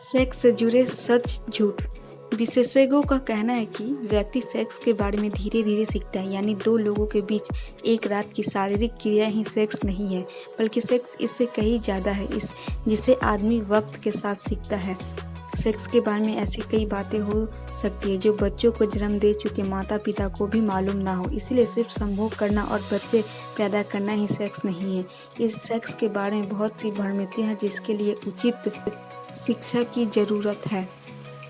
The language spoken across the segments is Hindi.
सेक्स से जुड़े सच झूठ। विशेषज्ञों का कहना है कि व्यक्ति सेक्स के बारे में धीरे धीरे सीखता है, यानी दो लोगों के बीच एक रात की शारीरिक क्रिया ही सेक्स नहीं है, बल्कि सेक्स इससे कहीं ज़्यादा है, जिसे आदमी वक्त के साथ सीखता है। सेक्स के बारे में ऐसी कई बातें हो सकती है जो बच्चों को जन्म दे चुके माता पिता को भी मालूम ना हो, इसलिए सिर्फ संभोग करना और बच्चे पैदा करना ही सेक्स नहीं है। इस सेक्स के बारे में बहुत सी भ्रांतियां हैं, जिसके लिए उचित शिक्षा की जरूरत है।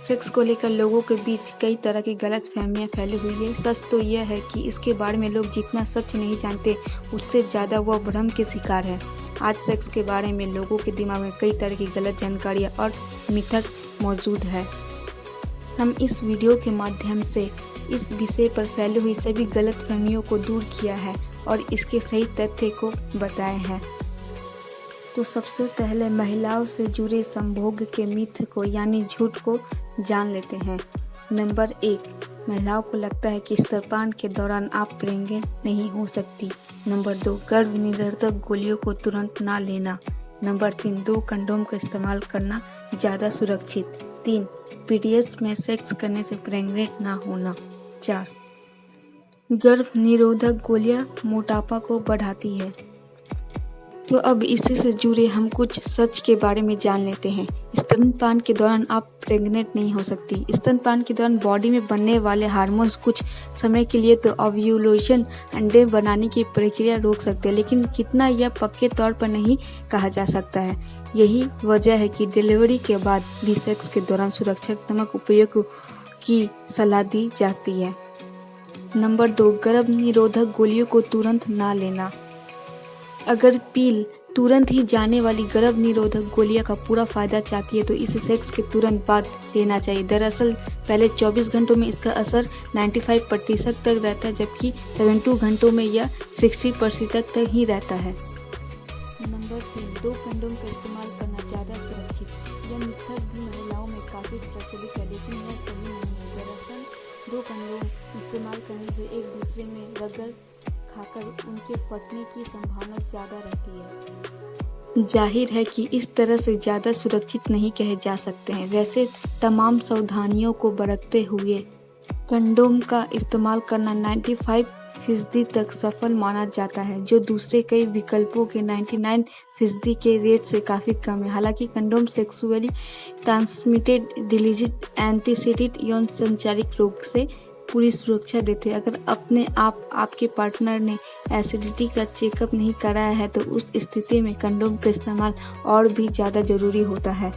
सेक्स को लेकर लोगों के बीच कई तरह की गलतफहमियां फैली हुई है। सच तो यह है कि इसके बारे में लोग जितना सच नहीं जानते, उससे ज़्यादा वह भ्रम के शिकार है। आज सेक्स के बारे में लोगों के दिमाग में कई तरह की गलत जानकारियां और मिथक मौजूद है। हम इस वीडियो के माध्यम से इस विषय पर फैली हुई सभी गलतफहमियों को दूर किया है और इसके सही तथ्य को बताए हैं। तो सबसे पहले महिलाओं से जुड़े संभोग के मिथ को यानी झूठ को जान लेते हैं। नंबर 1, महिलाओं को लगता है कि स्तनपान के दौरान आप प्रेग्नेंट नहीं हो सकती। नंबर 2, गर्भ निरोधक गोलियों को तुरंत ना लेना। नंबर 3, 2 कंडोम का इस्तेमाल करना ज़्यादा सुरक्षित। 3, पीरियड्स में सेक्स करने से प्रेग्नेंट ना होना। 4, गर्भ निरोधक गोलियां मोटापा को बढ़ाती है। तो अब इसी से जुड़े हम कुछ सच के बारे में जान लेते हैं। स्तनपान के दौरान आप प्रेग्नेंट नहीं हो सकती। स्तनपान के दौरान बॉडी में बनने वाले हार्मोन्स कुछ समय के लिए तो ओव्यूलेशन अंडे बनाने की प्रक्रिया रोक सकते हैं, लेकिन कितना यह पक्के तौर पर नहीं कहा जा सकता है। यही वजह है कि डिलीवरी के बाद भी सेक्स के दौरान सुरक्षात्मक उपयोग की सलाह दी जाती है। नंबर 2, गर्भ निरोधक गोलियों को तुरंत ना लेना। अगर पील तुरंत ही जाने वाली गर्भ निरोधक गोलियां का पूरा फायदा चाहती है तो इसे सेक्स के तुरंत बाद लेना चाहिए। दरअसल पहले 24 घंटों में इसका असर 95% तक रहता है, जबकि 72 घंटों में यह 60% तक ही रहता है। नंबर 3, 2 कंडोम का इस्तेमाल करना ज़्यादा सुरक्षित। यह मिथक भी महिलाओं में काफ़ी प्रचलित है, लेकिन यह सही नहीं है। दरअसल 2 कंडोम इस्तेमाल करने से एक दूसरे में रगड़ खाकर उनके फटने की संभावना ज़्यादा रहती है। जाहिर है कि इस तरह से ज़्यादा सुरक्षित नहीं कहे जा सकते हैं। वैसे तमाम सावधानियों को बरतते हुए कंडोम का इस्तेमाल करना 95% तक सफल माना जाता है, जो दूसरे कई विकल्पों के 99% के रेट से काफ़ी कम है। हालांकि condom sexually transmitted disease antecedent यौन संचारित रोग से पूरी सुरक्षा देते हैं। अगर अपने आपके पार्टनर ने एसिडिटी का चेकअप नहीं कराया है तो उस स्थिति में कंडोम का इस्तेमाल और भी ज़्यादा जरूरी होता है।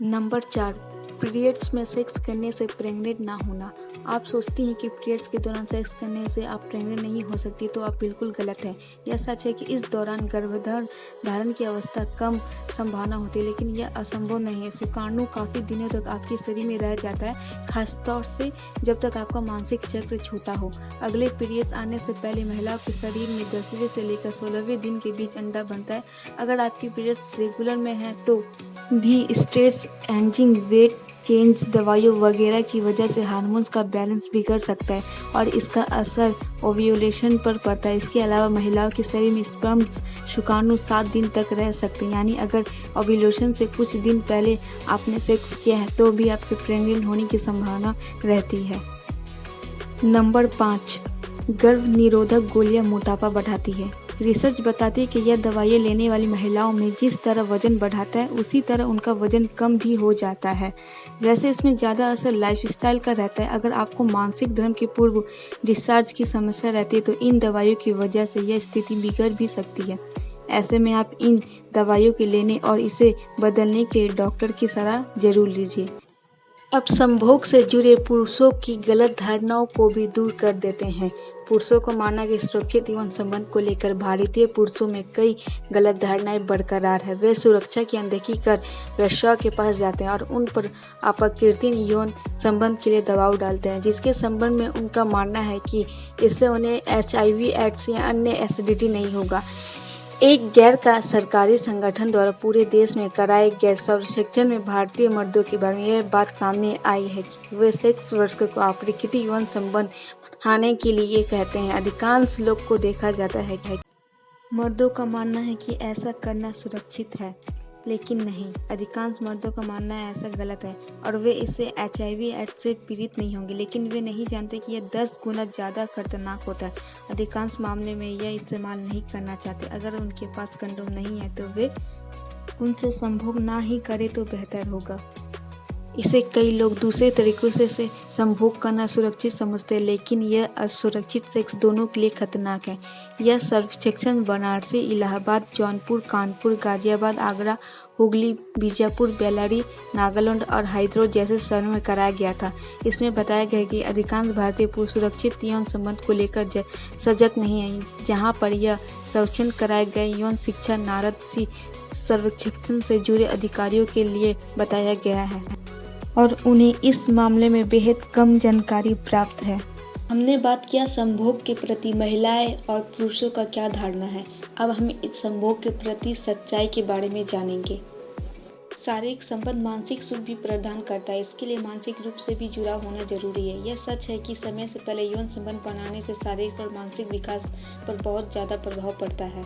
नंबर 4, पीरियड्स में सेक्स करने से प्रेग्नेंट ना होना। आप सोचती हैं कि पीरियड्स के दौरान सेक्स करने से आप प्रेग्नेंट नहीं हो सकती, तो आप बिल्कुल गलत हैं। यह सच है कि इस दौरान गर्भधारण की अवस्था कम संभावना होती है, लेकिन यह असंभव नहीं है। शुक्राणु काफ़ी दिनों तक आपके शरीर में रह जाता है, खासतौर से जब तक आपका मासिक चक्र छोटा हो। अगले पीरियड्स आने से पहले महिलाओं के शरीर में 10वें से लेकर 16वें दिन के बीच अंडा बनता है। अगर आपकी पीरियड्स रेगुलर में है तो भी स्ट्रेस, एजिंग, वेट चेंज, दवाइयों वगैरह की वजह से हार्मोन्स का बैलेंस बिगड़ सकता है और इसका असर ओव्यूलेशन पर पड़ता है। इसके अलावा महिलाओं के शरीर में स्पर्म्स शुक्राणु 7 दिन तक रह सकते हैं, यानी अगर ओव्यूलेशन से कुछ दिन पहले आपने सेक्स किया है तो भी आपके प्रेग्नेंट होने की संभावना रहती है। नंबर 5, गर्भ निरोधक गोलियां मोटापा बढ़ाती है। रिसर्च बताती है कि यह दवाइयाँ लेने वाली महिलाओं में जिस तरह वजन बढ़ाता है, उसी तरह उनका वजन कम भी हो जाता है। वैसे इसमें ज़्यादा असर लाइफस्टाइल का रहता है। अगर आपको मासिक धर्म के पूर्व डिस्चार्ज की समस्या रहती है तो इन दवाइयों की वजह से यह स्थिति बिगड़ भी सकती है। ऐसे में आप इन दवाइयों के लेने और इसे बदलने के लिए डॉक्टर की सलाह जरूर लीजिए। अब संभोग से जुड़े पुरुषों की गलत धारणाओं को भी दूर कर देते हैं। पुरुषों को माना कि सुरक्षित यौन संबंध को लेकर भारतीय पुरुषों में कई गलत धारणाएं बरकरार है। वे सुरक्षा की अनदेखी कर वेश्याओं के पास जाते हैं और उन पर अपकृत्रिम यौन संबंध के लिए दबाव डालते हैं, जिसके संबंध में उनका मानना है कि इससे उन्हें HIV, एड्स या अन्य एसिडिटी नहीं होगा। एक गैर सरकारी संगठन द्वारा पूरे देश में कराए गए सर्वेक्षण में भारतीय मर्दों के बारे में यह बात सामने आई है कि वे सेक्स वर्क को अपकृत्रिम यौन संबंध बढ़ाने के लिए कहते हैं। अधिकांश लोग को देखा जाता है कि मर्दों का मानना है कि ऐसा करना सुरक्षित है। लेकिन नहीं, अधिकांश मर्दों का मानना है ऐसा गलत है और वे इससे HIV/AIDS से पीड़ित नहीं होंगे, लेकिन वे नहीं जानते कि यह 10 गुना ज़्यादा खतरनाक होता है। अधिकांश मामले में यह इस्तेमाल नहीं करना चाहते। अगर उनके पास कंडोम नहीं है तो वे उनसे संभोग ना ही करें तो बेहतर होगा। इसे कई लोग दूसरे तरीकों से संभोग करना सुरक्षित समझते हैं, लेकिन यह असुरक्षित सेक्स दोनों के लिए खतरनाक है। यह सर्वेक्षण वाराणसी, इलाहाबाद, जौनपुर, कानपुर, गाजियाबाद, आगरा, हुगली, बीजापुर, बेल्लारी, नागालैंड और हैदराबाद जैसे शहरों में कराया गया था। इसमें बताया गया कि अधिकांश भारतीय पुरुष सुरक्षित यौन संबंध को लेकर सजग नहीं है। जहाँ पर यह सर्वेक्षण कराए गए यौन शिक्षा नारद सी सर्वेक्षण से जुड़े अधिकारियों के लिए बताया गया है और उन्हें इस मामले में बेहद कम जानकारी प्राप्त है। हमने बात किया संभोग के प्रति महिलाएं और पुरुषों का क्या धारणा है। अब हम इस संभोग के प्रति सच्चाई के बारे में जानेंगे। शारीरिक संबंध मानसिक सुख भी प्रदान करता है, इसके लिए मानसिक रूप से भी जुड़ाव होना जरूरी है। यह सच है कि समय से पहले यौन संबंध बनाने से शारीरिक और मानसिक विकास पर बहुत ज़्यादा प्रभाव पड़ता है।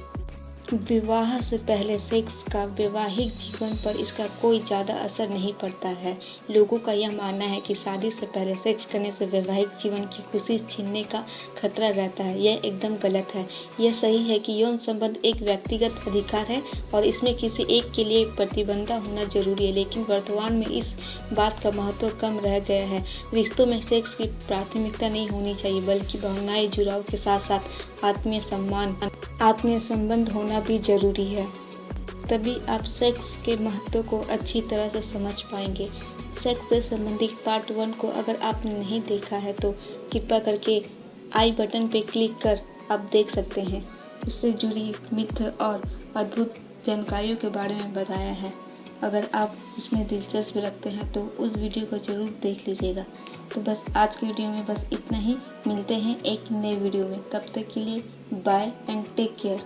विवाह से पहले सेक्स का वैवाहिक जीवन पर इसका कोई ज़्यादा असर नहीं पड़ता है। लोगों का यह मानना है कि शादी से पहले सेक्स करने से वैवाहिक जीवन की खुशी छीनने का खतरा रहता है। यह एकदम गलत है। यह सही है कि यौन संबंध एक व्यक्तिगत अधिकार है और इसमें किसी एक के लिए प्रतिबंध होना जरूरी है, लेकिन वर्तमान में इस बात का महत्व कम रह गया है। रिश्तों में सेक्स की प्राथमिकता नहीं होनी चाहिए, बल्कि भावनाएं जुड़ाव के साथ साथ आत्मीय सम्मान, आत्मीय संबंध होना भी जरूरी है। तभी आप सेक्स के महत्व को अच्छी तरह से समझ पाएंगे। सेक्स से संबंधित पार्ट 1 को अगर आपने नहीं देखा है तो कृपया करके आई बटन पे क्लिक कर आप देख सकते हैं। उससे जुड़ी मिथ और अद्भुत जानकारियों के बारे में बताया है। अगर आप उसमें दिलचस्पी रखते हैं तो उस वीडियो को जरूर देख लीजिएगा। तो बस आज के वीडियो में बस इतना ही। मिलते हैं एक नए वीडियो में, तब तक के लिए बाय एंड टेक केयर।